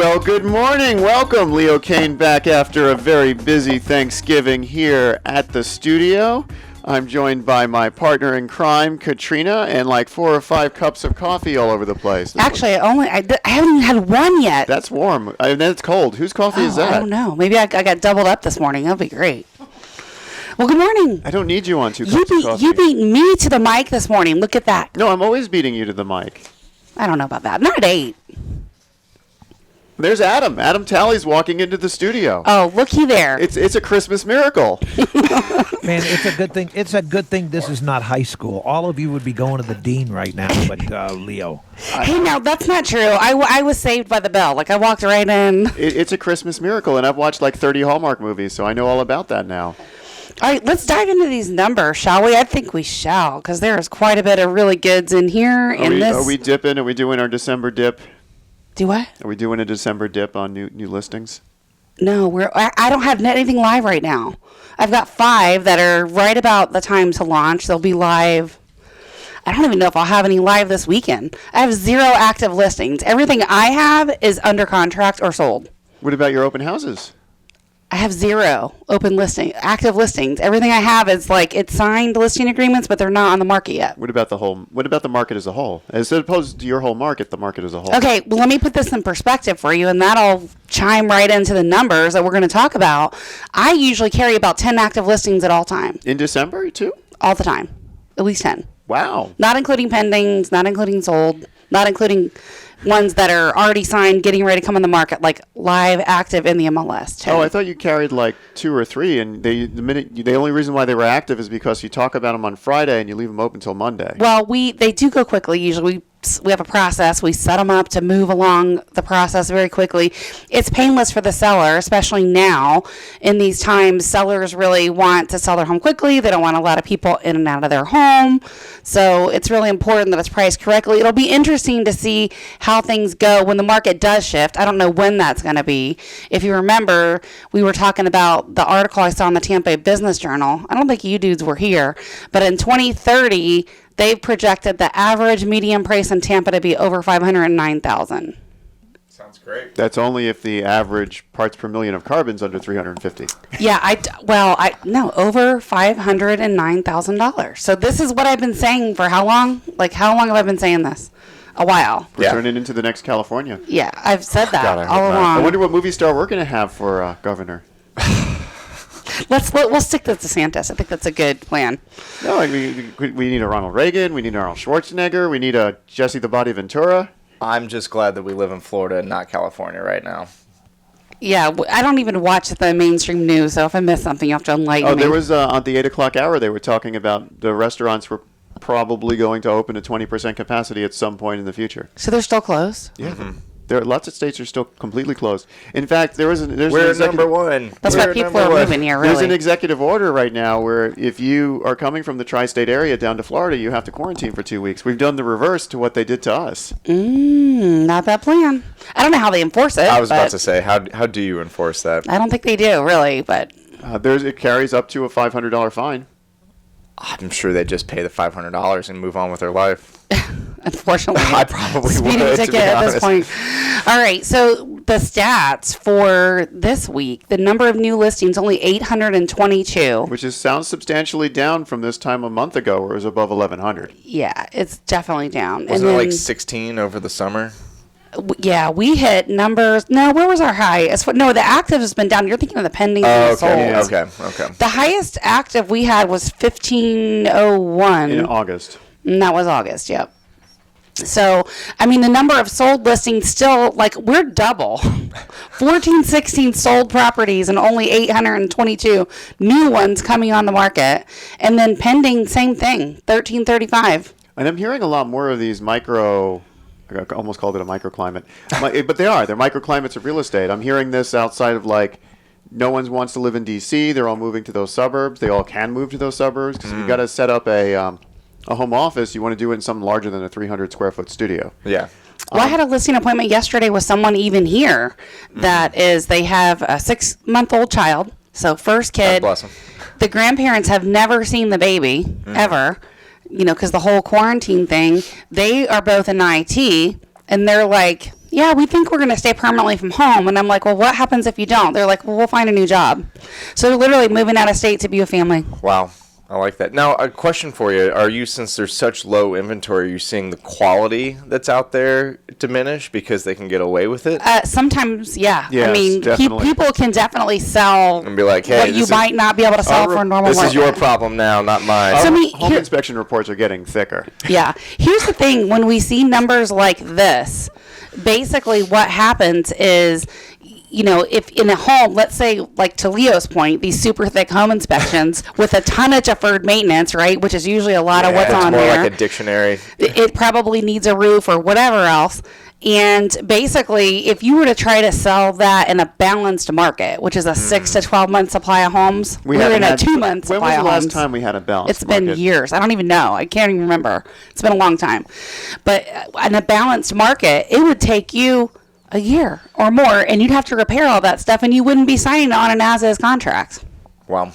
Well, good morning. Welcome, Leo Kane, back after a very busy Thanksgiving here at the studio. I'm joined by my partner in crime, Katrina, and like 4 or 5 cups of coffee all over the place. Actually, I haven't even had one yet. That's warm. And then it's cold. Whose coffee is that? I don't know. Maybe I got doubled up this morning. That'll be great. Well, good morning. I don't need you on 2 cups of coffee. You beat me to the mic this morning. Look at that. No, I'm always beating you to the mic. I don't know about that. Not at 8. There's Adam. Adam Talley's walking into the studio. Oh, looky there. It's a Christmas miracle. Man, it's a good thing. It's a good thing this is not high school. All of you would be going to the dean right now, but Leo. Hey, now, that's not true. I was saved by the bell. Like, I walked right in. It's a Christmas miracle, and I've watched like 30 Hallmark movies, so I know all about that now. All right, let's dive into these numbers, shall we? I think we shall, because there is quite a bit of really goods in here. Are we dipping? Are we doing our December dip? Do what? Are we doing a December dip on new listings? No, I don't have anything live right now. I've got 5 that are right about the time to launch. They'll be live. I don't even know if I'll have any live this weekend. I have 0 active listings. Everything I have is under contract or sold. What about your open houses? I have 0 active listings. Everything I have is like it's signed listing agreements, but they're not on the market yet. What about the market as a whole? As opposed to your whole market, the market as a whole. Okay, well, let me put this in perspective for you, and that'll chime right into the numbers that we're going to talk about. I usually carry about 10 active listings at all time. In December, too? All the time. At least 10. Wow. Not including pendings, not including sold, not including ones that are already signed, getting ready to come on the market, like live, active in the MLS. 10. Oh, I thought you carried like 2 or 3, and the only reason why they were active is because you talk about them on Friday and you leave them open until Monday. Well, they do go quickly. Usually we have a process. We set them up to move along the process very quickly. It's painless for the seller, especially now in these times. Sellers really want to sell their home quickly. They don't want a lot of people in and out of their home. So it's really important that it's priced correctly. It'll be interesting to see how things go when the market does shift. I don't know when that's going to be. If you remember, we were talking about the article I saw in the Tampa Business Journal. I don't think you dudes were here, but in 2030, they've projected the average median price in Tampa to be over $509,000. Sounds great. That's only if the average parts per million of carbon's under 350. Yeah, over $509,000. So this is what I've been saying for how long? Like, how long have I been saying this? A while. We're turning into the next California. Yeah, I've said that God, all along. I wonder what movie star we're going to have for governor. We'll stick to DeSantis. I think that's a good plan. No, we need a Ronald Reagan. We need an Arnold Schwarzenegger. We need a Jesse the Body Ventura. I'm just glad that we live in Florida and not California right now. Yeah, I don't even watch the mainstream news, so if I miss something, you have to enlighten me. Oh, there was on the 8 o'clock hour, they were talking about the restaurants were probably going to open at 20% capacity at some point in the future. So they're still closed? Yeah. Mm-hmm. There are lots of states are still completely closed. In fact, there's number one. That's why people are moving here, really. There's an executive order right now where if you are coming from the tri-state area down to Florida, you have to quarantine for 2 weeks. We've done the reverse to what they did to us. Not that plan. I don't know how they enforce it. I was about to say, how do you enforce that? I don't think they do, really, but it carries up to a $500 fine. I'm sure they just pay the $500 and move on with their life. Unfortunately, I probably speeding would, ticket at this point. All right, so the stats for this week: the number of new listings only 822, which sounds substantially down from this time a month ago, where it was above 1,100. Yeah, it's definitely down. Wasn't it like 16 over the summer? Yeah, we hit numbers. No, where was our high? The active has been down. You're thinking of the pending and sold. Okay. The highest active we had was 1501 in August. And that was August. Yep. So, I mean, the number of sold listings still, like, we're double. 16 sold properties and only 822 new ones coming on the market. And then pending, same thing, 1335. And I'm hearing a lot more of these I almost called it a microclimate. But they're microclimates of real estate. I'm hearing this outside of, like, no one wants to live in D.C. They're all moving to those suburbs. They all can move to those suburbs because you've got to set up a home office. You want to do it in something larger than a 300-square-foot studio. Yeah. Well, I had a listing appointment yesterday with someone even here that they have a 6-month-old child. So first kid. God bless them. The grandparents have never seen the baby, ever, because the whole quarantine thing. They are both in IT, and they're like, yeah, we think we're going to stay permanently from home. And I'm like, well, what happens if you don't? They're like, well, we'll find a new job. So they're literally moving out of state to be with family. Wow. I like that. Now, a question for you. Are you, since there's such low inventory, are you seeing the quality that's out there diminish because they can get away with it? Sometimes, yeah. Yes, I mean, definitely. people can definitely sell And be like, hey, what you might not be able to sell for a normal this is market. your problem now, not mine. So, I mean, Home inspection reports are getting thicker. Yeah. Here's the thing. When we see numbers like this, basically what happens is, you know, if in a home, let's say, like to Leo's point, these super thick home inspections with a ton of deferred maintenance, right, which is usually a lot of what's it's on more there. like a dictionary. It probably needs a roof or whatever else. And basically, if you were to try to sell that in a balanced market, which is a 6 to 12 month supply of homes, we're in a 2 month When supply was of the last homes. time we had a balanced It's been market? years. I don't even know. I can't even remember. It's been a long time. But in a balanced market, it would take you a year or more, and you'd have to repair all that stuff, and you wouldn't be signing on an as-is contract. Wow.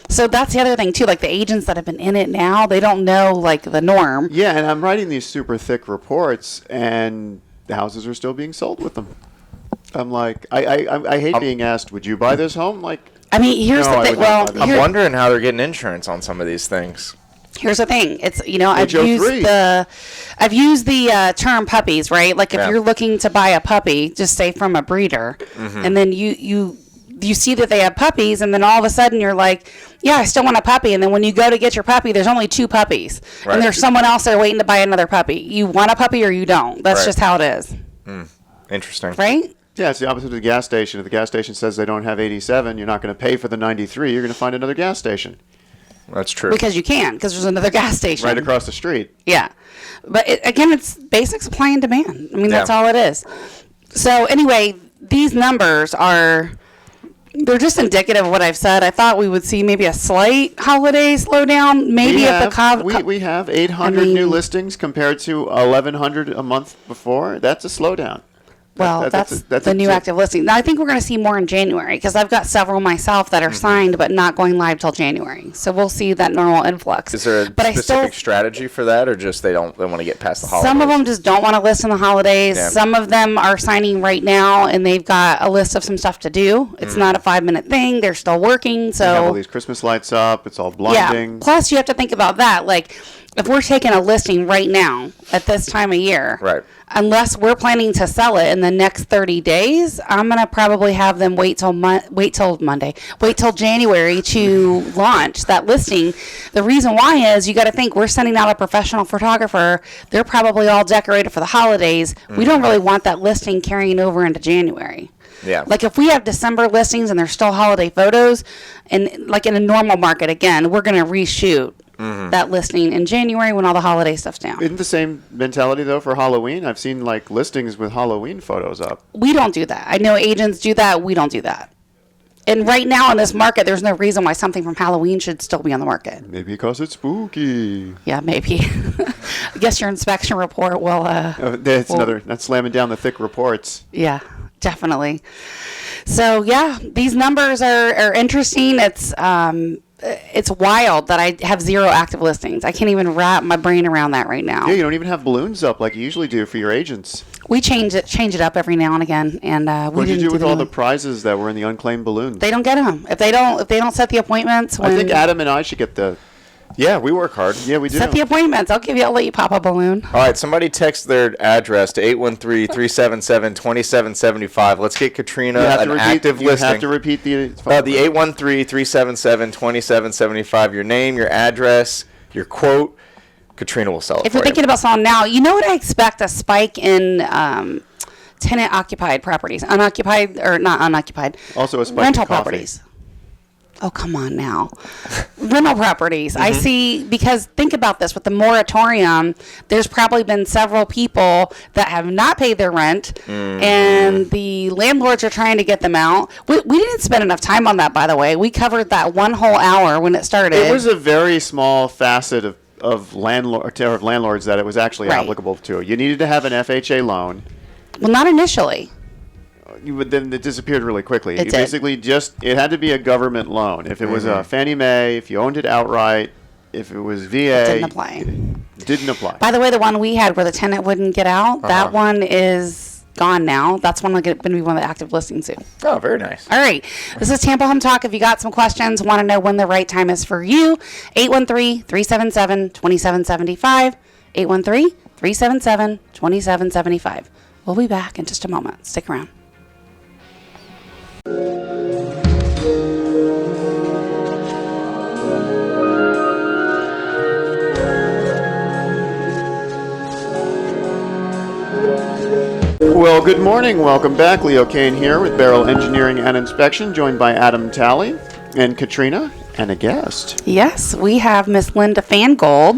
So that's the other thing, too. Like, the agents that have been in it now, they don't know, like, the norm. Yeah, and I'm writing these super thick reports, and the houses are still being sold with them. I'm like, I hate being asked, would you buy this home? Like, I mean, here's No, the I thing. would not Well, buy that. I'm here- wondering how they're getting insurance on some of these things. here's the thing. It's, you know, I've HO3. used the term puppies, right? Like, if Yeah. you're looking to buy a puppy, just say from a breeder, and then you see that they have puppies, and then all of a sudden you're like, yeah, I still want a puppy. And then when you go to get your puppy, there's only 2 puppies, Right. and there's someone else there waiting to buy another puppy. You want a puppy or you don't. That's Right. just how it is, Interesting. right? yeah, it's the opposite of the gas station. If the gas station says they don't have 87, you're not going to pay for the 93. You're going to find another gas station That's true. Because you can, because there's another gas station right across the street. Yeah. But again, it's basic supply and demand. I mean, that's Yeah. all it is. So anyway, these numbers they're just indicative of what I've said. I thought we would see maybe a slight holiday slowdown, maybe at the we have 800 new listings compared to 1,100 a month before. That's a slowdown. Well, that's the new a- active listing. Now, I think we're going to see more in January because I've got several myself that are signed but not going live till January. So we'll see that normal influx. Is there a but specific strategy for that, or just they want to get past the holidays? Some of them just don't want to list in the holidays. Yeah. Some of them are signing right now, and they've got a list of some stuff to do. It's not a 5-minute thing. They're still working. They have all So, these Christmas lights up. It's all yeah. blinding. Plus, you have to think about that. Like, if we're taking a listing right now at this time of year, Right. unless we're planning to sell it in the next 30 days, I'm going to probably have them wait till January to launch that listing. The reason why is you got to think we're sending out a professional photographer. They're probably all decorated for the holidays. We don't really want that listing carrying over into January. Yeah. Like, if we have December listings and there's still holiday photos, and like in a normal market, again, we're going to reshoot that listing in January when all the holiday stuff's down. Isn't the same mentality though for Halloween? I've seen like listings with Halloween photos up. We don't do that. I know agents do that. We don't do that. And right now in this market, there's no reason why something from Halloween should still be on the market. Maybe because it's spooky. Yeah, maybe. I guess your inspection report will. That's slamming down the thick reports. Yeah, definitely. So yeah, these numbers are interesting. It's wild that I have 0 active listings. I can't even wrap my brain around that right now. Yeah, you don't even have balloons up like you usually do for your agents. We change it up every now and again, and we What did you didn't do with all the them. prizes that were in the unclaimed balloons? They don't get them if they don't set the appointments. When I think Adam and I should get the. Yeah, we work hard. Yeah, we do. set the appointments. I'll let you pop a balloon. All right, somebody text their address to 813-377-2775. Let's get Katrina an active you listing. have to repeat the phone The 813-377-2775. Your name, your address, your quote. Katrina will sell it If for you're thinking about selling now, you know what I expect? A spike in tenant occupied properties, unoccupied or not unoccupied. Also a spike in rental coffee. properties. Oh, come on now. Rental properties. I Mm-hmm. see, because think about this, with the moratorium, there's probably been several people that have not paid their rent, Mm-hmm. and the landlords are trying to get them out. We didn't spend enough time on that, by the way. We covered that one whole hour when it started. It was a very small facet of landlords that it was actually Right. applicable to. You needed to have an FHA loan. Well, not initially. But then it disappeared really quickly. It You did. basically it had to be a government loan. If it was a Fannie Mae, if you owned it outright, if it was VA, Didn't apply. Didn't apply. By the way, the one we had where the tenant wouldn't get out, that one is gone now. That's going to be one of the active listings soon. Oh, very nice. All right. This is Tampa Home Talk. If you got some questions, want to know when the right time is for you, 813-377-2775, 813-377-2775. We'll be back in just a moment. Stick around. Well, good morning. Welcome back. Leo Kane here with Beryl Engineering and Inspection, joined by Adam Talley and Katrina and a guest. Yes, we have Miss Linda Fangold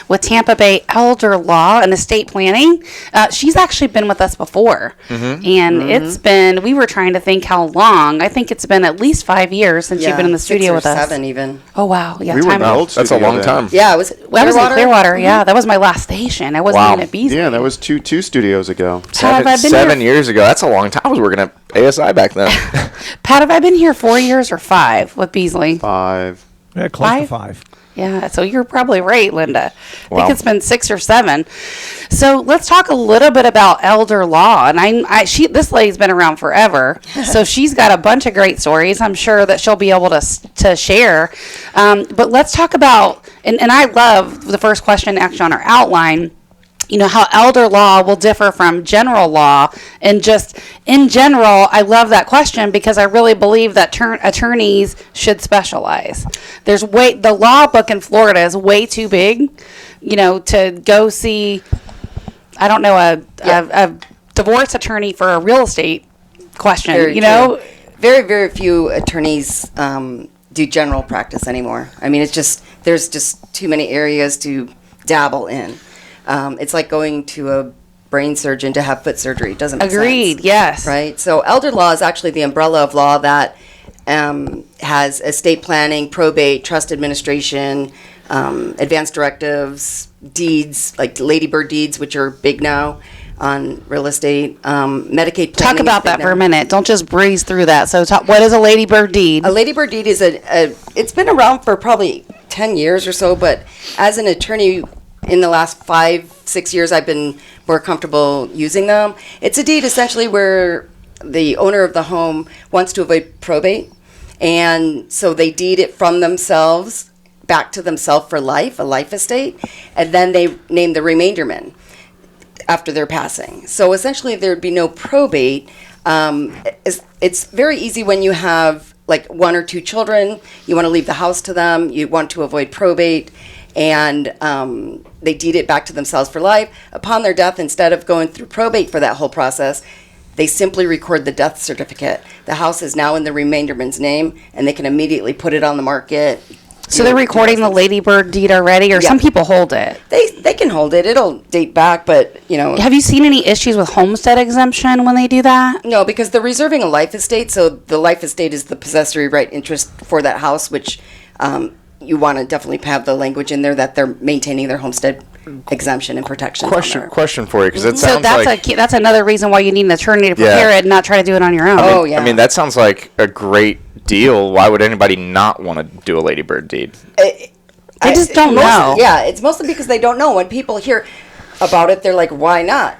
with Tampa Bay Elder Law and Estate Planning. She's actually been with us before, and it's been, we were trying to think how long. I think it's been at least 5 years since you've been in the studio with us. 7 even. Oh, wow. Yeah, We were in the old That's a studio long then. time. Yeah, it was Well, I was in Clearwater. Clearwater, yeah. That was my last station. I wasn't Wow. even at Beasley. Yeah, that was two studios ago. Pat, have I been 7 here? years ago. That's a long time. I was working at ASI back then. Pat, have I been here 4 years or 5 with Beasley? 5. Yeah, close to 5? 5. Yeah, so you're probably right, Linda. I Wow. think it's been 6 or 7. So let's talk a little bit about elder law. And this lady's been around forever, so she's got a bunch of great stories. I'm sure that she'll be able to share. But let's talk about, and I love the first question actually on our outline. You know, how elder law will differ from general law. And just in general, I love that question because I really believe that attorneys should specialize. The law book in Florida is way too big, you know, to go see, I don't know, a divorce attorney for a real estate question, Very you know? true. Very, very few attorneys do general practice anymore. I mean, there's just too many areas to dabble in. It's like going to a brain surgeon to have foot surgery. It doesn't make Agreed, sense. yes. Right? So elder law is actually the umbrella of law that has estate planning, probate, trust administration, advance directives, deeds, like ladybird deeds, which are big now on real estate, Medicaid planning. Talk about is big that for a now. minute. Don't just breeze through that. So what is a ladybird deed? A ladybird deed is it's been around for probably 10 years or so, but as an attorney in the last 5-6 years, I've been more comfortable using them. It's a deed essentially where the owner of the home wants to avoid probate, and so they deed it from themselves back to themselves for life, a life estate, and then they name the remainderman after their passing. So essentially, there'd be no probate. It's very easy when you have like 1 or 2 children. You want to leave the house to them. You want to avoid probate, and they deed it back to themselves for life. Upon their death, instead of going through probate for that whole process, they simply record the death certificate. The house is now in the remainderman's name, and they can immediately put it on the market. So they're recording the ladybird deed already, or Yeah. some people hold it? They can hold it. It'll date back, but you know. Have you seen any issues with homestead exemption when they do that? No, because they're reserving a life estate, so the life estate is the possessory right interest for that house, which you want to definitely have the language in there that they're maintaining their homestead exemption and protection. Question for you, because it So sounds like that's another reason why you need an attorney to prepare it and not try to do it on your own. Oh, yeah. I mean, that sounds like a great deal. Why would anybody not want to do a ladybird deed? They just don't know. Yeah, it's mostly because they don't know. When people hear about it, they're like, why not?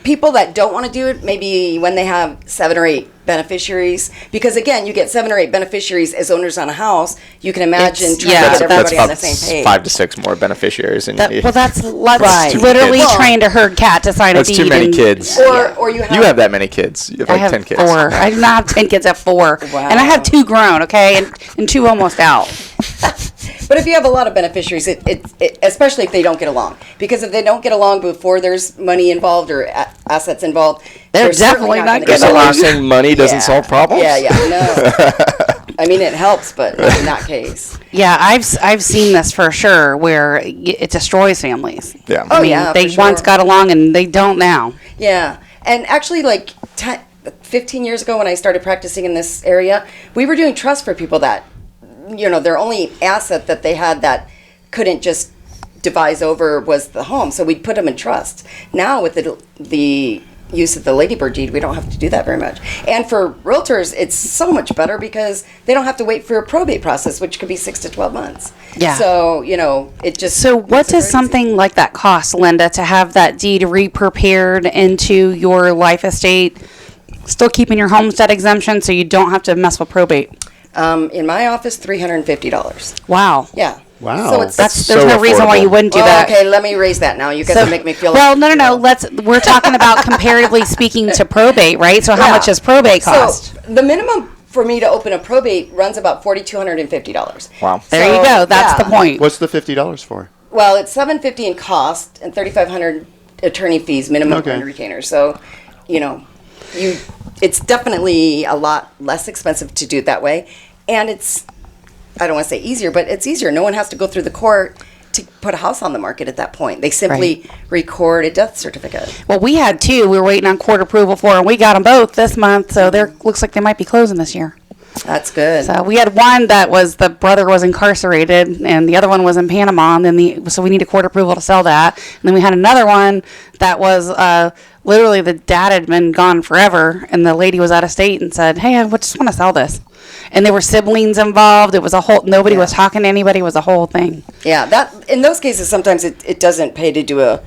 People that don't want to do it, maybe when they have 7 or 8 beneficiaries, because again, you get 7 or 8 beneficiaries as owners on a house. You can imagine It's- trying yeah. to get That's everybody on about the same page. 5 to 6 more beneficiaries. Than you need. That's Right. literally Well- trying to herd cat to sign That's a deed. too many and- kids. Or you have, You have that many kids. You have I like have 10 kids. 4. I do not have 10 kids. I have 4. Wow. And I have 2 grown, okay, and 2 almost out. But if you have a lot of beneficiaries, it especially if they don't get along, because if they don't get along before there's money involved or assets involved, They're certainly definitely not gonna getting So get you're along. saying money doesn't solve problems? Yeah, no. I mean, it helps, but not in that case. Yeah, I've seen this for sure, where it destroys families. Yeah. Oh, I mean, yeah, they for sure. once got along and they don't now. Yeah, and actually, like 15 years ago when I started practicing in this area, we were doing trust for people that, you know, their only asset that they had that couldn't just devise over was the home. So we'd put them in trust. Now with the use of the ladybird deed, we don't have to do that very much. And for realtors, it's so much better because they don't have to wait for a probate process, which could be 6 to 12 months. Yeah. So, it just... So what makes it does very something like that cost, Linda, to have that deed re-prepared into your life estate, still keeping your homestead exemption so you don't have to mess with probate? easy. In my office, $350. Wow. Yeah. Wow. So it's... There's so no reason why you affordable. wouldn't do Well, that. okay, let me raise that now. You guys will make me feel Well, like... no. We're talking about comparatively speaking to probate, right? So how Yeah. much does probate cost? So the minimum for me to open a probate runs about $4,250. Wow. There you go. That's yeah. the point. What's the $50 for? Well, it's $750 in cost and $3,500 attorney fees, minimum Okay. and retainer. So, it's definitely a lot less expensive to do it that way, and it's, I don't want to say easier, but it's easier. No one has to go through the court to put a house on the market at that point. They simply record a death certificate. Well, we had two. We were waiting on court approval for, and we got them both this month. So there looks like they might be closing this year. That's good. So we had one that was the brother was incarcerated, and the other one was in Panama. And then so we need a court approval to sell that. And then we had another one that was literally the dad had been gone forever, and the lady was out of state and said, "Hey, I just want to sell this." And there were siblings involved. It was a whole. Nobody was talking to anybody. It was a whole thing. Yeah, that in those cases, sometimes it doesn't pay to do a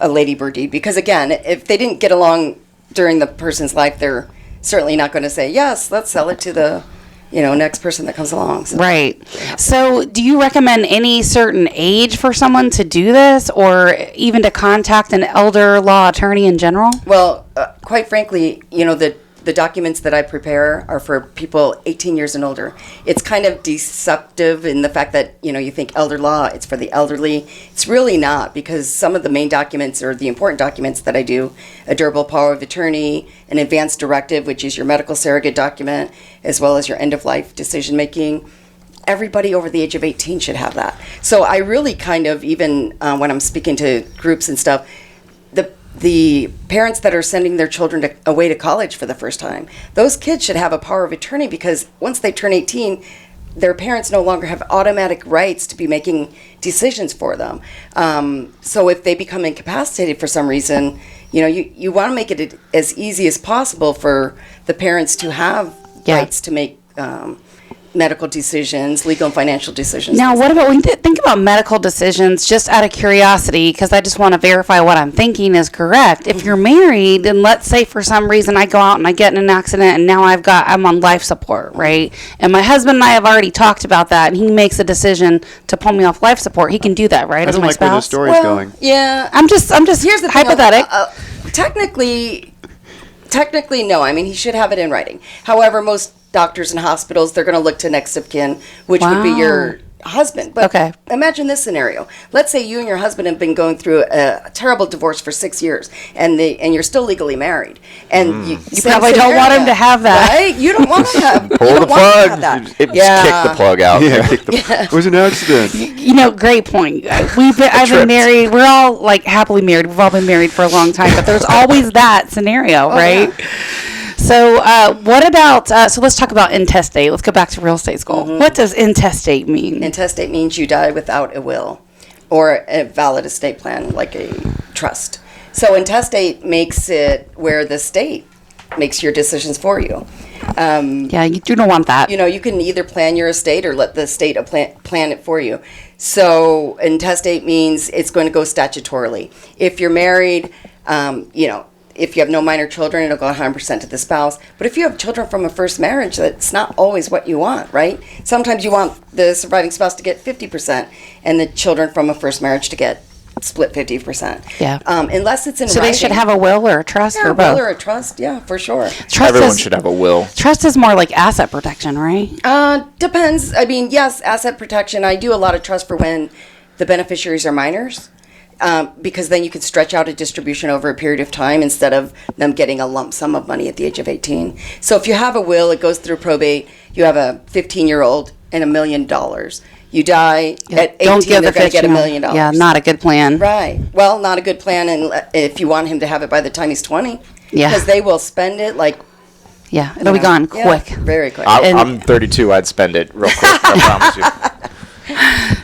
ladybird deed because, again, if they didn't get along during the person's life, they're certainly not going to say, yes, let's sell it to the next person that comes along. So. Right. So do you recommend any certain age for someone to do this, or even to contact an elder law attorney in general? Well, quite frankly, the documents that I prepare are for people 18 years and older. It's kind of deceptive in the fact that, you think elder law, it's for the elderly. It's really not, because some of the main documents or the important documents that I do, a durable power of attorney, an advance directive, which is your medical surrogate document, as well as your end-of-life decision-making. Everybody over the age of 18 should have that. So I really kind of, even when I'm speaking to groups and stuff, the parents that are sending their children away to college for the first time, those kids should have a power of attorney, because once they turn 18, their parents no longer have automatic rights to be making decisions for them. So if they become incapacitated for some reason, you want to make it as easy as possible for the parents to have rights to make medical decisions, legal and financial decisions. Now, what about when you think about medical decisions, just out of curiosity, because I just want to verify what I'm thinking is correct. If you're married, and let's say for some reason I go out and I get in an accident and now I'm on life support, right? And my husband and I have already talked about that, and he makes a decision to pull me off life support. He can do that, right? I as don't my like where this spouse? story's going. Yeah. I'm just Here's the thing, hypothetical. Technically, no. I mean, he should have it in writing. However, most doctors and hospitals, they're going to look to next of kin, which would be your husband. But Okay. imagine this scenario. Let's say you and your husband have been going through a terrible divorce for 6 years, and you're still legally married. And you probably don't want him to have that. Right? You don't want to have Pull you the don't want him to plug. have that. Kick the plug out. It was an accident. Great point. I've been married. We're all like happily married. We've all been married for a long time, but there's always that scenario, right? Yeah. So what about, so let's talk about intestate. Let's go back to real estate school. What does intestate mean? Intestate means you die without a will or a valid estate plan, like a trust. So intestate makes it where the state makes your decisions for you. Yeah, you don't want that. You can either plan your estate or let the state plan it for you. So intestate means it's going to go statutorily. If you're married, if you have no minor children, it'll go 100% to the spouse. But if you have children from a first marriage, that's not always what you want, right? Sometimes you want the surviving spouse to get 50% and the children from a first marriage to get split 50%. Yeah. Unless it's in So writing. they should have a will or a trust Yeah, or a will both? or a trust, yeah, for sure. Trust Everyone is, should have a will. Trust is more like asset protection, right? Depends. I mean, yes, asset protection. I do a lot of trust for when the beneficiaries are minors. Because then you can stretch out a distribution over a period of time instead of them getting a lump sum of money at the age of 18. So if you have a will, it goes through probate. You have a 15-year-old and $1 million. You die at 18, they're going to get $1 million. Yeah, not a good plan. Right. Well, not a good plan, and if you want him to have it by the time he's 20. Yeah. Because they will spend it like... Yeah, it'll be gone Yeah, quick. very quick. I'm 32. I'd spend it real quick. I promise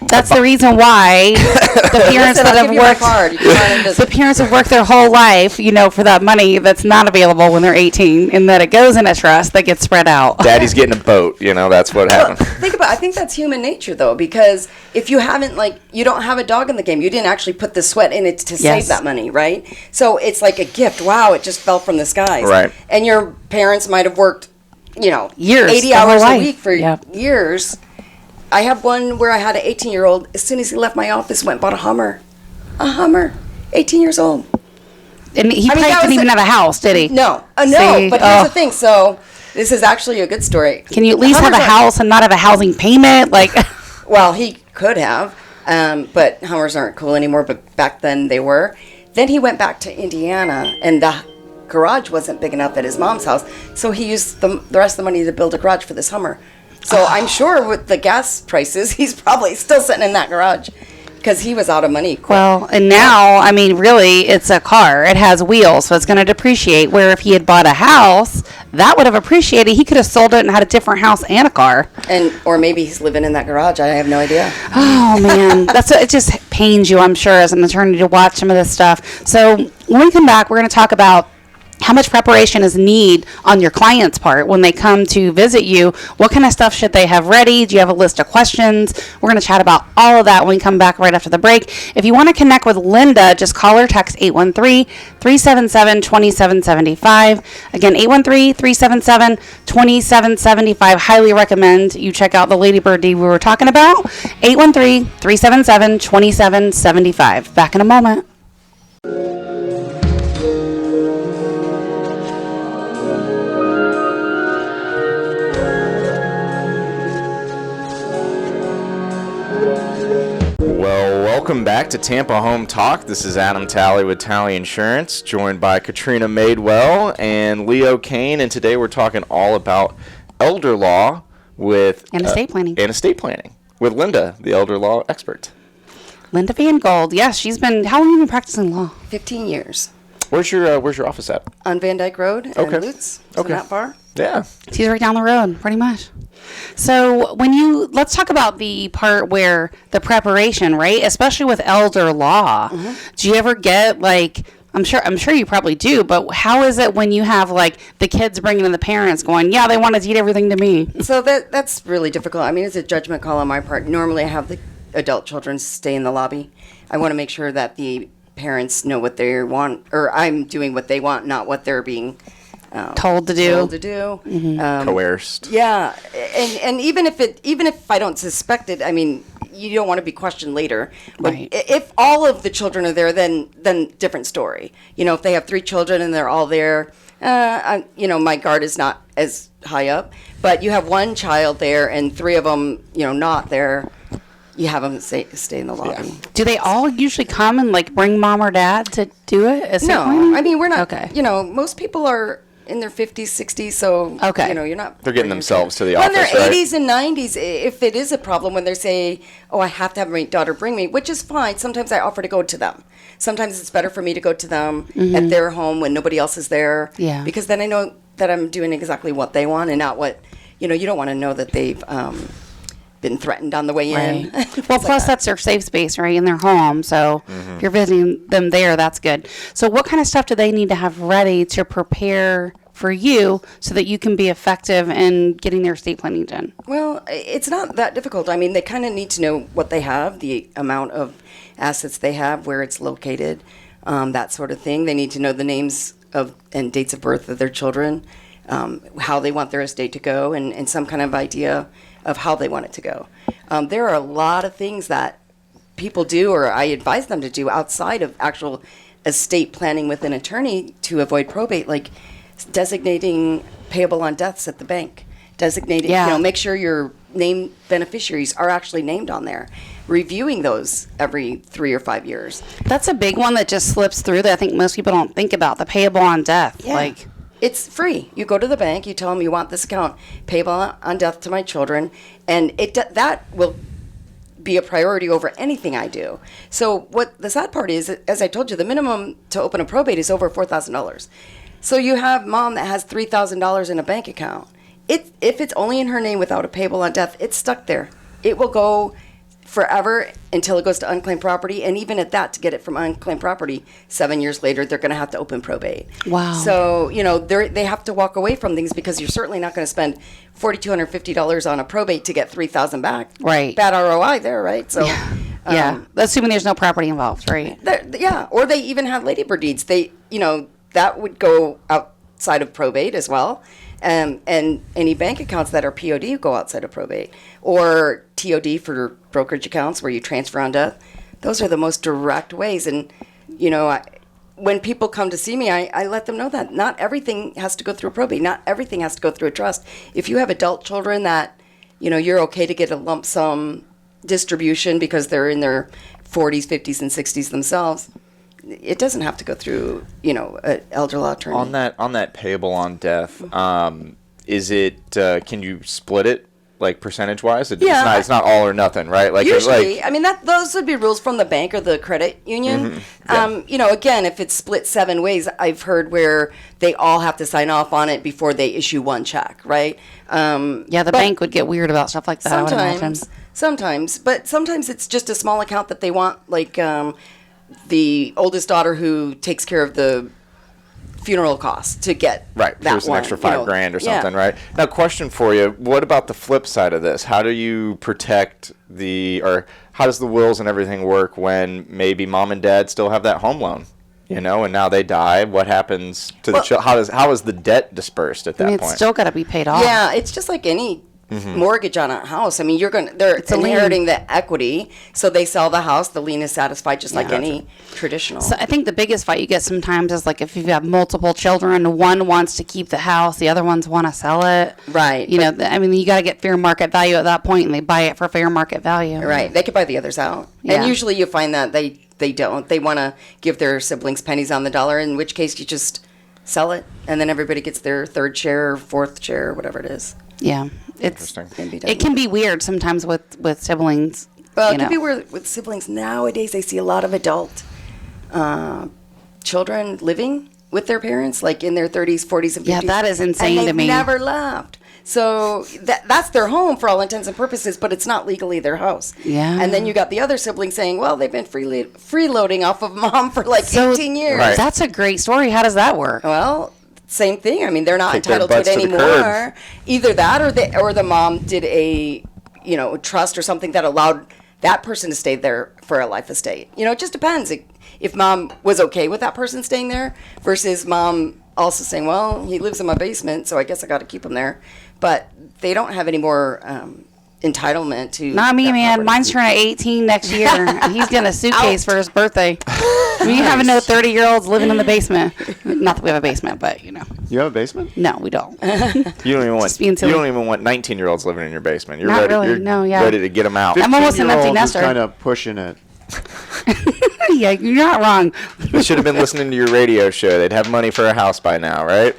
you. That's the reason why the parents Listen, that I'll have give you my worked, card. You can run into- the parents have worked their whole life, for that money that's not available when they're 18, and that it goes in a trust that gets spread out. Daddy's getting a boat. That's what happened. I think that's human nature, though, because if you haven't, you don't have a dog in the game. You didn't actually put the sweat in it to save Yes. that money, right? So it's like a gift. Wow, it just fell from the skies. Right. And your parents might have worked, Years, 80 their whole hours a life. week for Yep. years. I have one where I had an 18-year-old, as soon as he left my office, went and bought a Hummer. A Hummer. 18 years old. And he probably that didn't was even a- have a house, did he? No. No, See? but here's the thing. So this is actually a good story. Can you at least have a Hummers aren't- house and not have a housing payment? Well, he could have, but Hummers aren't cool anymore, but back then they were. Then he went back to Indiana, and the garage wasn't big enough at his mom's house, so he used the rest of the money to build a garage for this Hummer. So I'm sure with the gas prices, he's probably still sitting in that garage because he was out of money. Well, and now, really, it's a car. It has wheels, so it's going to depreciate. Where if he had bought a house, that would have appreciated. He could have sold it and had a different house and a car. Or maybe he's living in that garage. I have no idea. Oh, man. It just pains you, I'm sure, as an attorney to watch some of this stuff. So when we come back, we're going to talk about how much preparation is needed on your client's part when they come to visit you. What kind of stuff should they have ready? Do you have a list of questions? We're going to chat about all of that when we come back right after the break. If you want to connect with Linda, just call or text 813-377-2775. Again, 813-377-2775. Highly recommend you check out the Ladybird deed we were talking about. 813-377-2775. Back in a moment. Welcome back to Tampa Home Talk. This is Adam Talley with Talley Insurance, joined by Katrina Madewell and Leo Kane, and today we're talking all about elder law with And estate planning. And estate planning with Linda, the elder law expert. Linda Van Gold. Yes, she's been, how long have you been practicing law? 15 years. Where's your office at? On Van Dyke Road and Okay. Lutz. Okay. Not far. Yeah. She's right down the road, pretty much. So let's talk about the part where the preparation, right? Especially with elder law. Mm-hmm. Do you ever get I'm sure you probably do, but how is it when you have the kids bringing in the parents going, yeah, they want to deed everything to me? So that's really difficult. It's a judgment call on my part. Normally I have the adult children stay in the lobby. I want to make sure that the parents know what they want, or I'm doing what they want, not what they're being Told to do. Coerced. Yeah, and even if I don't suspect it, you don't want to be questioned later. But Right. if all of the children are there, then different story. If they have 3 children and they're all there, my guard is not as high up. But you have 1 child there and 3 of them, not there. You have them stay in the lobby. Yeah. Do they all usually come and bring mom or dad to do it? Estate No, planning? we're not. Okay. Most people are in their 50s, 60s, so Okay. you're not. They're getting themselves to the When office, they're right? 80s and 90s, if it is a problem, when they say, "Oh, I have to have my daughter bring me," which is fine. Sometimes I offer to go to them. Sometimes it's better for me to go to them at their home when nobody else is there. Yeah. Because then I know that I'm doing exactly what they want and not what you don't want to know that they've been threatened on the way in. Right. Things Well, like plus that. that's their safe space, right, in their home. So if you're visiting them there, that's good. So what kind of stuff do they need to have ready to prepare for you so that you can be effective in getting their estate planning done? Well, it's not that difficult. They kind of need to know what they have, the amount of assets they have, where it's located, that sort of thing. They need to know the names of and dates of birth of their children, how they want their estate to go, and some kind of idea of how they want it to go. There are a lot of things that people do, or I advise them to do, outside of actual estate planning with an attorney to avoid probate, like designating payable on deaths at the bank, designating, Yeah. make sure your named beneficiaries are actually named on there, reviewing those every 3 or 5 years. That's a big one that just slips through that I think most people don't think about, the payable on death. It's free. You go to the bank, you tell them you want this account payable on death to my children, and that will be a priority over anything I do. So what the sad part is, as I told you, the minimum to open a probate is over $4,000. So you have mom that has $3,000 in a bank account. If it's only in her name without a payable on death, it's stuck there. It will go forever until it goes to unclaimed property. And even at that, to get it from unclaimed property, 7 years later, they're going to have to open probate. Wow. So, they have to walk away from things because you're certainly not going to spend $4,250 on a probate to get $3,000 back. Right. Bad ROI there, right? So, Yeah, assuming there's no property involved, right? yeah. Or they even have ladybird deeds. That would go outside of probate as well. And any bank accounts that are POD go outside of probate, or TOD for brokerage accounts where you transfer on death. Those are the most direct ways. And, when people come to see me, I let them know that not everything has to go through probate. Not everything has to go through a trust. If you have adult children that, you're okay to get a lump sum distribution because they're in their 40s, 50s, and 60s themselves, it doesn't have to go through, an elder law attorney. On that payable on death, is it? Can you split it like percentage wise? Yeah. It's not all or nothing, right? Like usually, those would be rules from the bank or the credit union. Yeah. Again, if it's split 7 ways, I've heard where they all have to sign off on it before they issue one check, right? The bank would get weird about stuff like that. I would imagine. Sometimes it's just a small account that they want, like the oldest daughter who takes care of the funeral costs to get right. that There's an one, extra $5,000 or something, yeah. right? Now, question for you: what about the flip side of this? How do you protect or how does the wills and everything work when maybe mom and dad still have that home loan? And now they die. What happens to the child? How is the debt dispersed at that point? It's still got to be paid off. Yeah, it's just like any mortgage on a house. They're inheriting the equity, so they sell the house, the lien is satisfied just like any traditional. So I think the biggest fight you get sometimes is like if you have multiple children, one wants to keep the house, the other ones want to sell it. Right. You got to get fair market value at that point, and they buy it for fair market value. Right. They could buy the others out. Yeah. And usually you find that they don't. They want to give their siblings pennies on the dollar, in which case you just sell it, and then everybody gets their third share or fourth share or whatever it is. Yeah. Interesting. It can be weird sometimes with siblings. Well, it can be weird with siblings. Nowadays, I see a lot of adult children living with their parents, like in their 30s, 40s, and 50s. Yeah, that is insane and to me. they've never left. So that's their home for all intents and purposes, but it's not legally their house. Yeah. And then you got the other sibling saying, well, they've been freeloading off of mom for like 18 years. Right. That's a great story. How does that work? Well, same thing. They're not Kick their entitled to it butts to the anymore. curb. Either that or the mom did a, trust or something that allowed that person to stay there for a life estate. It just depends. If mom was okay with that person staying there versus mom also saying, well, he lives in my basement, so I guess I got to keep him there. But they don't have any more entitlement to. Not me, that man. property. Mine's turning 18 next year. He's getting a suitcase for his birthday. We have no 30-year-olds living in the basement. Not that we have a basement, but You have a basement? No, we don't. You don't even want. Just being You silly. don't even want 19-year-olds living in your basement. You're Not ready. really. You're No, yeah. ready to get them out. I'm almost an empty 15-year-old nester. kind of pushing it. Yeah, you're not wrong. They should have been listening to your radio show. They'd have money for a house by now, right?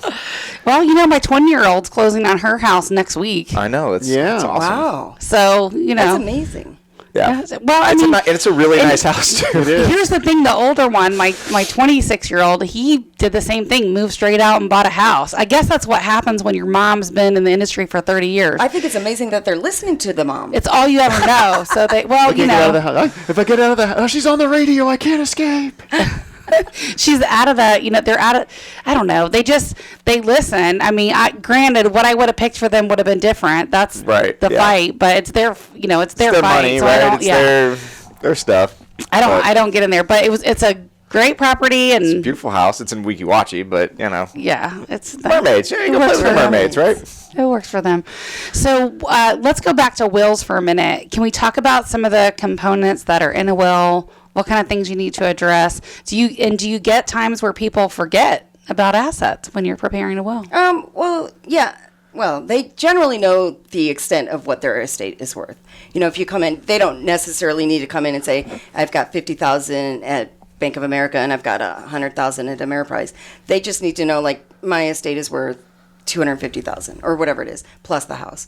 Well, my 20-year-old's closing on her house next week. I know. It's Yeah. It's awesome. Wow. So, That's amazing. Yeah. Well, I mean, it's a really nice house too. It is. here's the thing: the older one, my 26-year-old, he did the same thing, moved straight out and bought a house. I guess that's what happens when your mom's been in the industry for 30 years. I think it's amazing that they're listening to the mom. It's all you ever know. So they, I can't get out of the know, house. If I get out of the house, she's on the radio. I can't escape. she's out of the, they're out of, I don't know. They listen. I mean, granted, what I would have picked for them would have been different. That's Right, the yeah. fight, but it's their, it's their Their fight. money, so right? I don't, It's their stuff. I don't get in there, but it's a great property and Beautiful house. It's in Weeki Wachee, but yeah, it's mermaids. Yeah, you it can works play with for the them. mermaids, right? It works for them. So let's go back to wills for a minute. Can we talk about some of the components that are in a will? What kind of things you need to address? Do you get times where people forget about assets when you're preparing a will? Well, yeah. Well, they generally know the extent of what their estate is worth. If you come in, they don't necessarily need to come in and say, I've got $50,000 at Bank of America and I've got $100,000 at Ameriprise. They just need to know, like, my estate is worth $250,000 or whatever it is, plus the house.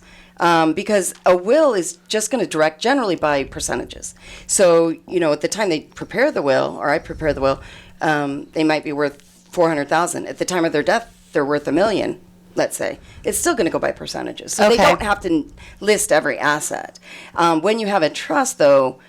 Because a will is just going to direct generally by percentages. So, at the time they prepare the will, or I prepare the will, they might be worth $400,000. At the time of their death, they're worth $1 million. let's say, it's still going to go by percentages. So they Okay. don't have to list every asset. When you have a trust, though,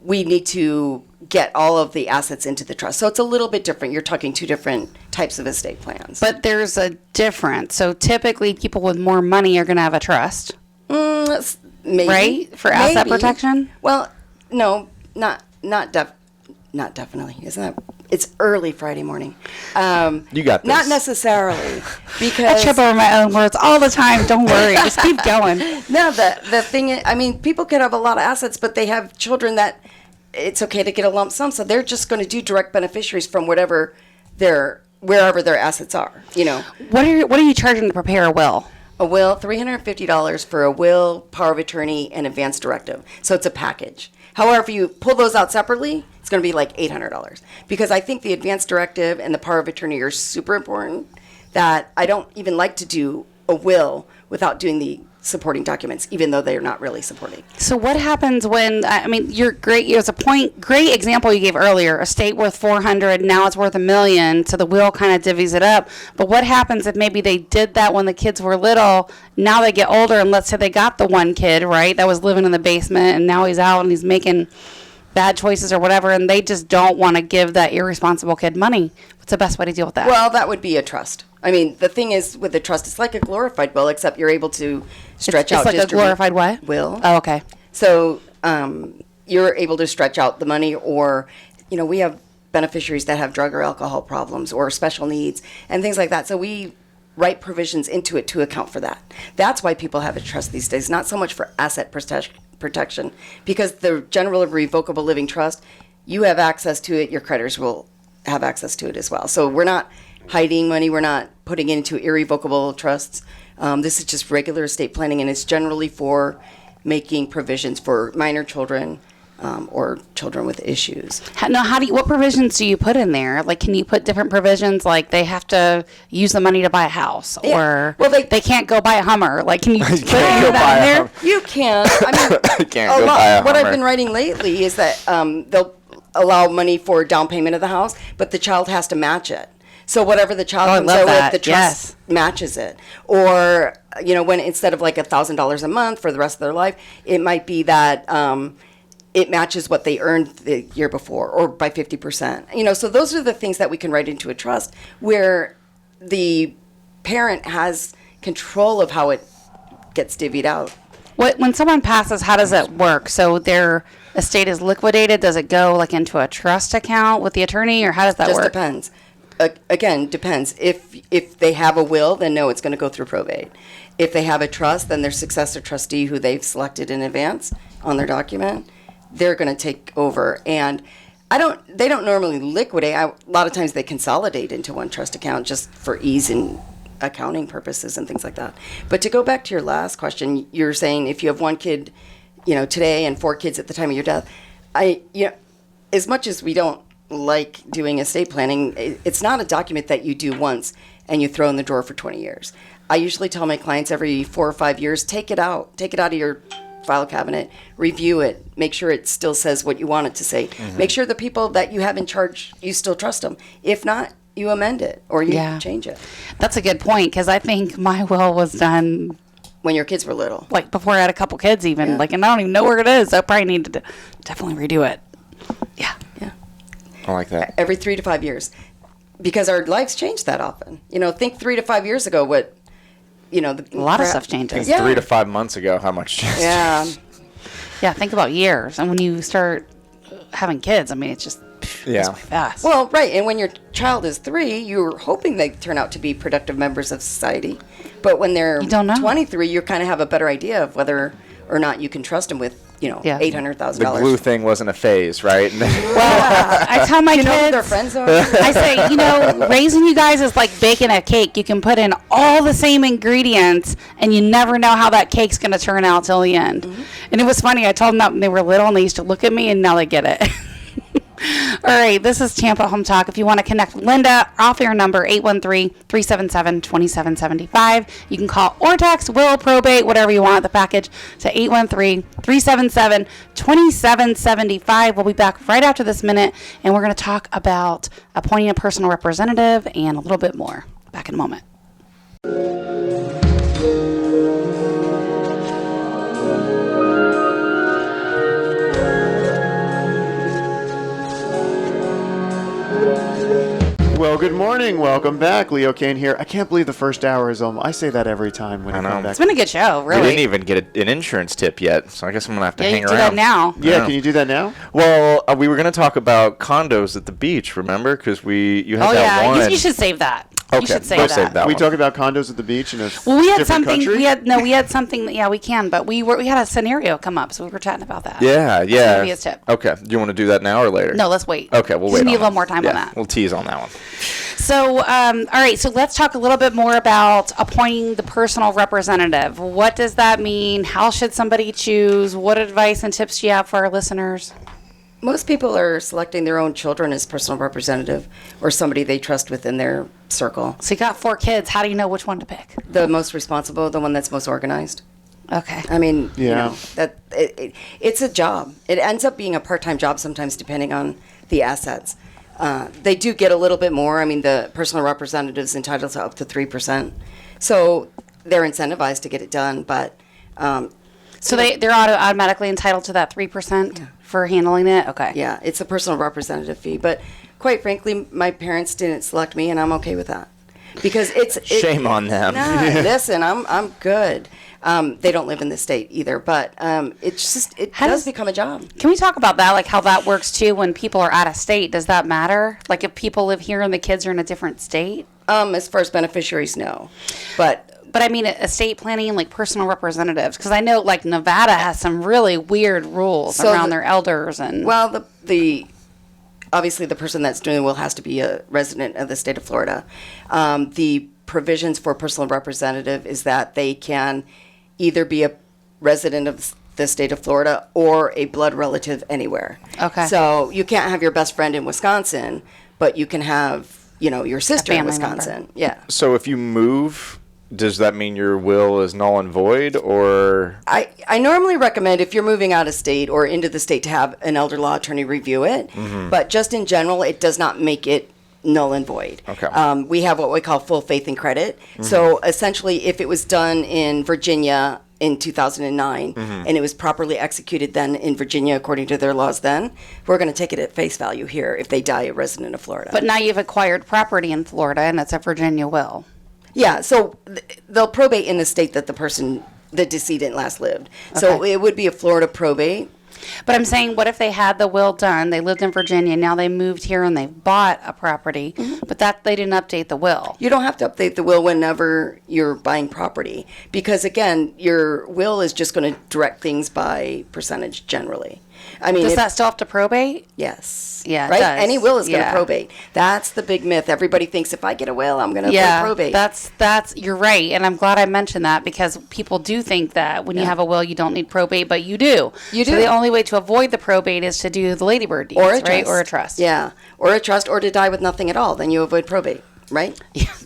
we need to get all of the assets into the trust. So it's a little bit different. You're talking two different types of estate plans. But there's a difference. So typically, people with more money are going to have a trust, Maybe. right? For asset Maybe. protection? Well, no, not definitely. Isn't that? It's early Friday morning. You got this. Not necessarily, I because trip over my own words all the time. Don't worry. Just keep going. no, the thing is, I mean, people could have a lot of assets, but they have children that it's okay to get a lump sum, so they're just going to do direct beneficiaries from wherever their assets are. You know, What are you charging to prepare a will? a will, $350 for a will, power of attorney, and advance directive. So it's a package. However, if you pull those out separately, it's going to be like $800, because I think the advance directive and the power of attorney are super important. That I don't even like to do a will without doing the supporting documents, even though they're not really supporting. So what happens when, I mean, you're great. It was a great example you gave earlier. A state worth 400, now it's worth $1 million. So the will kind of divvies it up. But what happens if maybe they did that when the kids were little? Now they get older, and let's say they got the one kid, right, that was living in the basement, and now he's out and he's making bad choices or whatever, and they just don't want to give that irresponsible kid money. What's the best way to deal with that? Well, that would be a trust. I mean, the thing is with the trust, it's like a glorified will, except you're able to stretch out. It's like a distribute glorified what? Will. Oh, okay. So you're able to stretch out the money, or, you know, we have beneficiaries that have drug or alcohol problems or special needs and things like that. So we write provisions into it to account for that. That's why people have a trust these days, not so much for asset protection, because the general revocable living trust, you have access to it, your creditors will have access to it as well. So we're not hiding money, we're not putting it into irrevocable trusts. This is just regular estate planning, and it's generally for making provisions for minor children or children with issues. What provisions do you put in there? Like, can you put different provisions, like they have to use the money to buy a house, Yeah. or Well, they can't go buy a Hummer? Like, can you put can't any go of buy that in a there? Hummer. You can. I mean, Can't go buy a what I've Hummer. been writing lately is that they'll allow money for down payment of the house, but the child has to match it. So whatever the child Oh, I comes love out that. with, the trust matches it. Or, you know, when instead of like $1,000 a month for the rest of their life, it might be that it matches what they earned the year before, or by 50%. You know, so those are the things that we can write into a trust, where the parent has control of how it gets divvied out. When someone passes, how does it work? So their estate is liquidated. Does it go like into a trust account with the attorney, or how does that Just work? depends. Again, depends. If they have a will, then no, it's going to go through probate. If they have a trust, then their successor trustee, who they've selected in advance on their document, they're going to take over. And they don't normally liquidate. A lot of times they consolidate into one trust account just for ease and accounting purposes and things like that. But to go back to your last question, you're saying if you have one kid, you know, today and 4 kids at the time of your death, as much as we don't like doing estate planning, it's not a document that you do once and you throw in the drawer for 20 years. I usually tell my clients every 4 or 5 years, take it out of your file cabinet, review it, make sure it still says what you want it to say. Mm-hmm. Make sure the people that you have in charge, you still trust them. If not, you amend it or you change it. That's a good point, because I think my will was done When your kids were little. like before I had a couple kids even. Yeah. Like, and I don't even know where it is. I probably need to definitely redo it. Yeah. Yeah. I like that. Every 3 to 5 years. Because our lives change that often. You know, think 3 to 5 years ago what, you know. A lot of stuff changes. Yeah. 3 to 5 months ago, how much changed? Yeah. Yeah, think about years. And when you start having kids, I mean, it's just Yeah. goes by fast. Well, right. And when your child is 3, you're hoping they turn out to be productive members of society. But when they're You don't know. 23, you kind of have a better idea of whether or not you can trust them with, you know, Yeah. $800,000. The glue thing wasn't a phase, right? Well, I tell my You know who kids, their friends are? I say, you know, raising you guys is like baking a cake. You can put in all the same ingredients, and you never know how that cake's going to turn out till the end. Mm-hmm. And it was funny. I told them that when they were little, and they used to look at me, and now they get it. All right, this is Tampa Home Talk. If you want to connect with Linda, off-air number 813-377-2775. You can call or text, will, probate, whatever you want, the package, to 813-377-2775. We'll be back right after this minute, and we're going to talk about appointing a personal representative and a little bit more. Back in a moment. Well, good morning. Welcome back. Leo Kane here. I can't believe the first hour is I say that every time when I come back. It's been a good show, We really. didn't even get an insurance tip yet, so I guess I'm going to have to Yeah, hang you do around. that now. Yeah, can you do that now? Well, we were going to talk about condos at the beach, remember? Because you had Oh, that yeah. one. You should save that. Okay, You should save we'll that. save that. We one. talk about condos at the beach in a Well, we had different something. country? We had something. Yeah, we can. But we had a scenario come up, so we were chatting about that. Yeah, That's yeah. gonna be his tip. Okay. Do you want to do that now or later? No, let's wait. Okay, we'll Just wait. need on a little that. more time Yeah, on that. We'll tease on that one. So, all right. So let's talk a little bit more about appointing the personal representative. What does that mean? How should somebody choose? What advice and tips do you have for our listeners? Most people are selecting their own children as personal representative or somebody they trust within their circle. So you got 4 kids. How do you know which one to pick? The most responsible, the one that's most organized. Okay. I mean, you Yeah. know, it's a job. It ends up being a part-time job sometimes depending on the assets. They do get a little bit more. I mean, the personal representative's entitled to up to 3%. So they're incentivized to get it done, but So they're automatically entitled to that 3% for handling it? Okay. yeah, it's a personal representative fee. But quite frankly, my parents didn't select me, and I'm okay with that. Because Shame on them. Nah, listen, I'm good. They don't live in the state either, but it's just it How does does- become a job. Can we talk about that, like how that works too when people are out of state? Does that matter? Like if people live here and the kids are in a different state? As far as beneficiaries, no, but But I mean, estate planning, like personal representatives, because I know like Nevada has some really weird rules So around the- their elders and. well, the obviously the person that's doing the will has to be a resident of the state of Florida. The provisions for personal representative is that they can either be a resident of the state of Florida or a blood relative anywhere. Okay. So you can't have your best friend in Wisconsin, but you can have, your sister in family member. Wisconsin. Yeah. So if you move, does that mean your will is null and void, or? I normally recommend if you're moving out of state or into the state to have an elder law attorney review it. But just in general, it does not make it null and void. Okay. We have what we call full faith and credit. So essentially, if it was done in Virginia in 2009 and it was properly executed then in Virginia according to their laws then, we're going to take it at face value here if they die a resident of Florida. But now you've acquired property in Florida and it's a Virginia will. Yeah, so they'll probate in the state that the decedent last lived. So Okay. it would be a Florida probate. But I'm saying, what if they had the will done? They lived in Virginia. Now they moved here and they bought a property, but that they didn't update the will. You don't have to update the will whenever you're buying property because, again, your will is just going to direct things by percentage generally. I mean, Does that still have to probate? yes. Yeah, it right? does. Any will is going to Yeah. probate. That's the big myth. Everybody thinks if I get a will, I'm going to probate. that's you're right, and I'm glad I mentioned that because people do think that when you have a will, you don't need probate, but you do. You So do. the only way to avoid the probate is to do the ladybird deeds, or a right? trust. Or a trust. Yeah. Or a trust or to die with nothing at all. Then you avoid probate, right?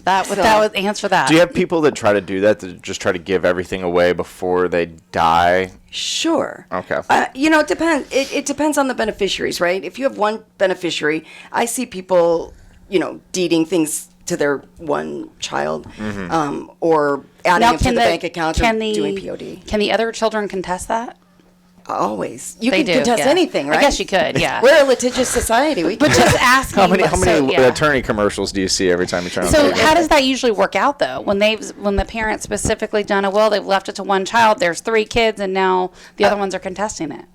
That would answer that. Do you have people that try to do that, that just try to give everything away before they die? Sure. Okay. It depends. It depends on the beneficiaries, right? If you have one beneficiary, I see people, deeding things to their one child, or adding them to the bank account or doing POD. Can the other children contest that? Always. You They can do, contest yeah. anything, right? I guess you could, yeah. We're a litigious society. We But can just asking. How many so, yeah. attorney commercials do you see every time you try to So do how does that usually work out though? When the parents specifically done a will, they've left it to one child. There's 3 kids, and now the other ones are contesting it.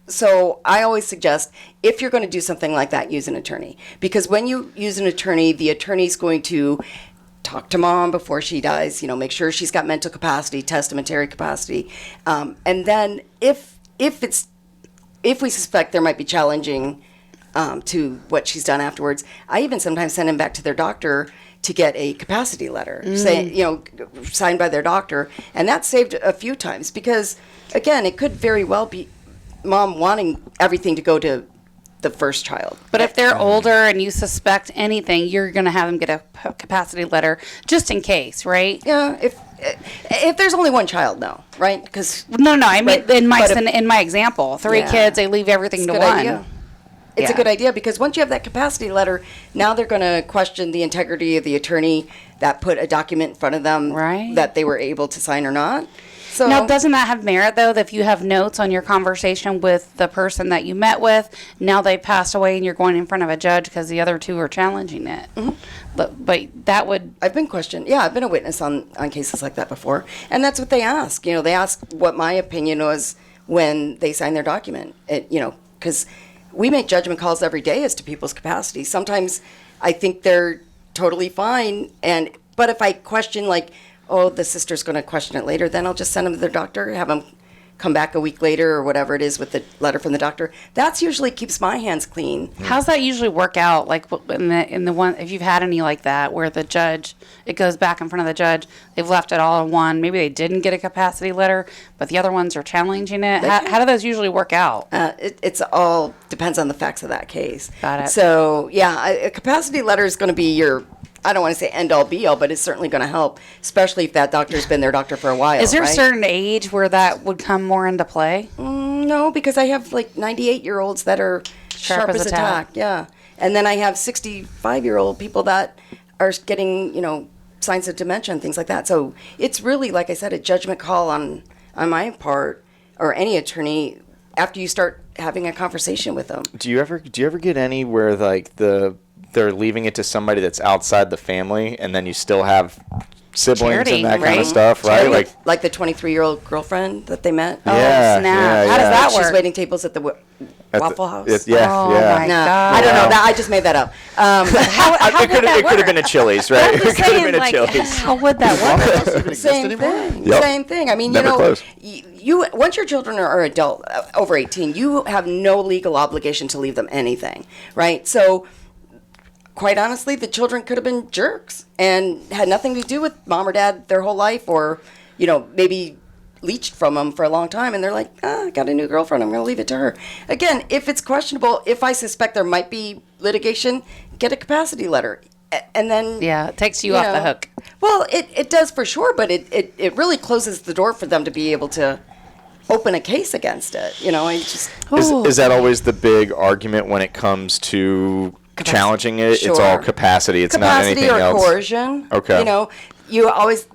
So I always suggest if you're going to do something like that, use an attorney. Because when you use an attorney, the attorney's going to talk to mom before she dies, make sure she's got mental capacity, testamentary capacity. And then if we suspect there might be challenging to what she's done afterwards, I even sometimes send them back to their doctor to get a capacity letter, signed by their doctor. And that's saved a few times because, again, it could very well be mom wanting everything to go to the first child. But if they're older and you suspect anything, you're going to have them get a capacity letter just in case, right? Yeah, if there's only one child, no, right? Because No, I mean But- in but if- my example, 3 Yeah. kids, they leave everything to good one. idea. it's a good idea, because once you have that capacity letter, now they're going to question the integrity of the attorney that put a document in front of them Right. that they were able to sign or not. So Now, doesn't that have merit, though, that if you have notes on your conversation with the person that you met with, now they passed away and you're going in front of a judge because the other two are challenging it? Mm-hmm. But that would... I've been questioned. Yeah, I've been a witness on cases like that before. And that's what they ask. You know, they ask what my opinion was when they sign their document. Because we make judgment calls every day as to people's capacity. Sometimes I think they're totally fine. But if I question, like, oh, the sister's going to question it later, then I'll just send them to their doctor, have them come back a week later or whatever it is with the letter from the doctor. That's usually keeps my hands clean. How's that usually work out? Like in the one, if you've had any like that, where the judge, it goes back in front of the judge, they've left it all in one. Maybe they didn't get a capacity letter, but the other ones are challenging it. How do those usually work out? It's all depends on the facts of that case. Got it. So yeah, a capacity letter is going to be your, I don't want to say end all be all, but it's certainly going to help, especially if that doctor's been their doctor for a while. Is there right? a certain age where that would come more into play? No, because I have like 98-year-olds that are sharp as a tack. Yeah. And then I have 65-year-old people that are getting, signs of dementia and things like that. So it's really, like I said, a judgment call on my part, or any attorney, after you start having a conversation with them. Do you ever get any where like they're leaving it to somebody that's outside the family, and then you still have siblings Charity, and that kind right? of stuff, right? Charity, like the 23-year-old girlfriend that they met. Yeah, snap. yeah, How does yeah. that She's work? waiting tables at the Waffle House. Yeah, Oh, yeah. my No, God. I don't know. I just made that up. How It would that could have work? been a Chili's, right? I'm It just could have saying, been a like, Chili's. how would that work? Does it even exist Same anymore? thing. Yep. Same thing. I mean, Never closed. you once your children are adult, over 18, you have no legal obligation to leave them anything, right? So, quite honestly, the children could have been jerks and had nothing to do with mom or dad their whole life, or maybe leached from them for a long time, and they're like, I got a new girlfriend, I'm going to leave it to her. Again, if it's questionable, if I suspect there might be litigation, get a capacity letter. And then Yeah, it takes you off the hook. Well, it does for sure, but it really closes the door for them to be able to open a case against it. I just Is that always the big argument when it comes to challenging it? It's all Sure. capacity. It's not anything or else. coercion. Okay. You always,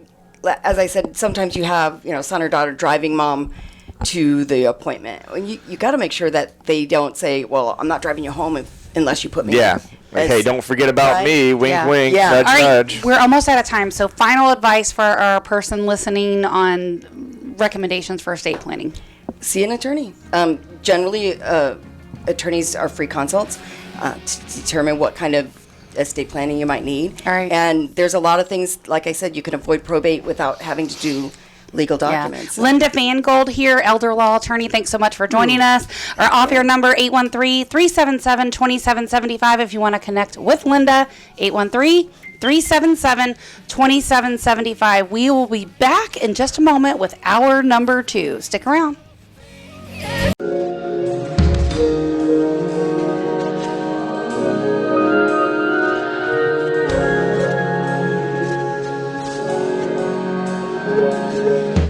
as I said, sometimes you have son or daughter driving mom to the appointment. You got to make sure that they don't say, "Well, I'm not driving you home unless you put me." Yeah. in." Like, It's- hey, don't forget about right? me. Wink, Yeah. wink. Yeah. Nudge, All right, nudge. we're almost out of time. So, final advice for our person listening on recommendations for estate planning. See an attorney. Generally, attorneys are free consults to determine what kind of estate planning you might need. All right. And there's a lot of things, like I said, you can avoid probate without having to do legal documents. Yeah. Linda Fangold here, elder law attorney. Thanks so much for joining us. Our off-air number, 813-377-2775. If you want to connect with Linda, 813-377-2775. We will be back in just a moment with hour number 2. Stick around.